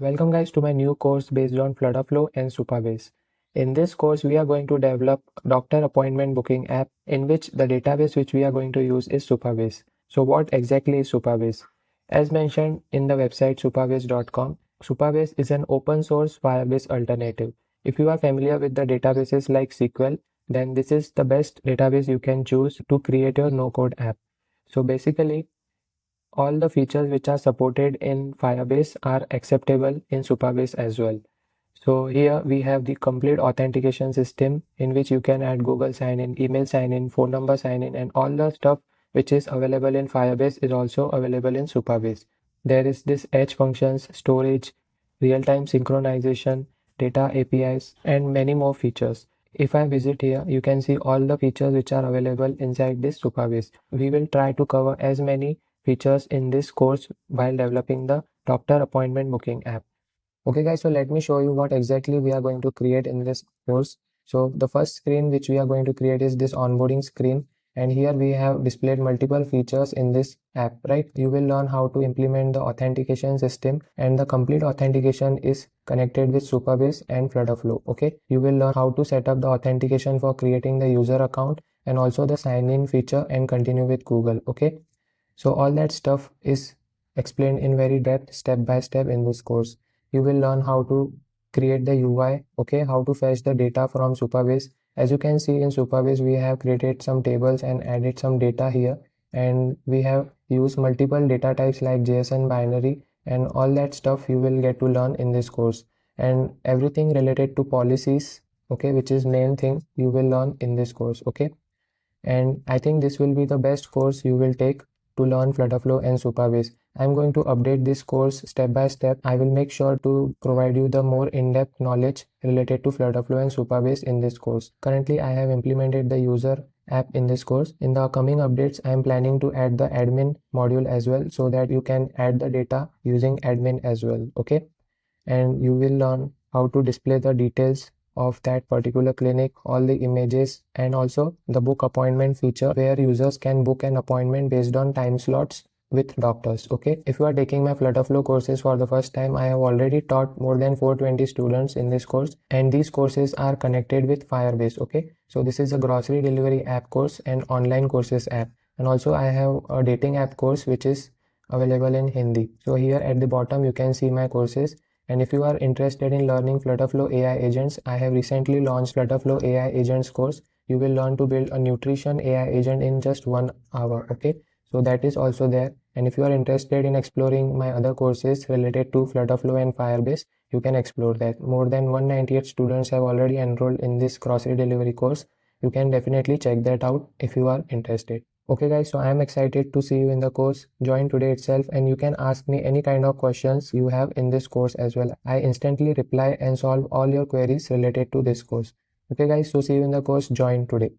Welcome guys to my new course based on FlutterFlow and Supabase. In this course, we are going to develop doctor appointment booking app in which the database which we are going to use is Supabase. So what exactly is Supabase? As mentioned in the website supabase.com, Supabase is an open source Firebase alternative. If you are familiar with the databases like SQL, then this is the best database you can choose to create your no-code app. So basically, all the features which are supported in Firebase are acceptable in Supabase as well. So here we have the complete authentication system in which you can add Google sign-in, email sign-in, phone number sign-in, and all the stuff which is available in Firebase is also available in Supabase. There is this edge functions, storage, real-time synchronization, data APIs, and many more features. If I visit here, you can see all the features which are available inside this Supabase. We will try to cover as many features in this course while developing the doctor appointment booking app. Okay guys, so let me show you what exactly we are going to create in this course. So the first screen which we are going to create is this onboarding screen, and here we have displayed multiple features in this app, right? You will learn how to implement the authentication system, and the complete authentication is connected with Supabase and FlutterFlow. Okay, you will learn how to set up the authentication for creating the user account and also the sign in feature and continue with Google. Okay, so all that stuff is explained in very depth step by step in this course. You will learn how to create the UI, okay, how to fetch the data from Supabase. As you can see in Supabase, we have created some tables and added some data here, and we have used multiple data types like JSON, binary, and all that stuff you will get to learn in this course. And everything related to policies, okay, which is main thing you will learn in this course, okay. And I think this will be the best course you will take to learn FlutterFlow and Supabase. I'm going to update this course step by step. I will make sure to provide you the more in-depth knowledge related to FlutterFlow and Supabase in this course. Currently, I have implemented the user app in this course. In the upcoming updates, I am planning to add the admin module as well so that you can add the data using admin as well. Okay, and you will learn how to display the details of that particular clinic, all the images, and also the book appointment feature where users can book an appointment based on time slots with doctors. Okay, if you are taking my FlutterFlow courses for the first time, I have already taught more than 420 students in this course, and these courses are connected with Firebase. Okay, so this is a grocery delivery app course and online courses app, and also I have a dating app course which is available in Hindi. So here at the bottom you can see my courses. And if you are interested in learning FlutterFlow AI agents, I have recently launched FlutterFlow AI agents course. You will learn to build a nutrition AI agent in just 1 hour. Okay, so that is also there. And if you are interested in exploring my other courses related to FlutterFlow and Firebase, you can explore that. More than 198 students have already enrolled in this grocery delivery course. You can definitely check that out if you are interested. Okay guys, so I am excited to see you in the course. Join today itself and you can ask me any kind of questions you have in this course as well. I instantly reply and solve all your queries related to this course. Okay guys, so see you in the course. Join today.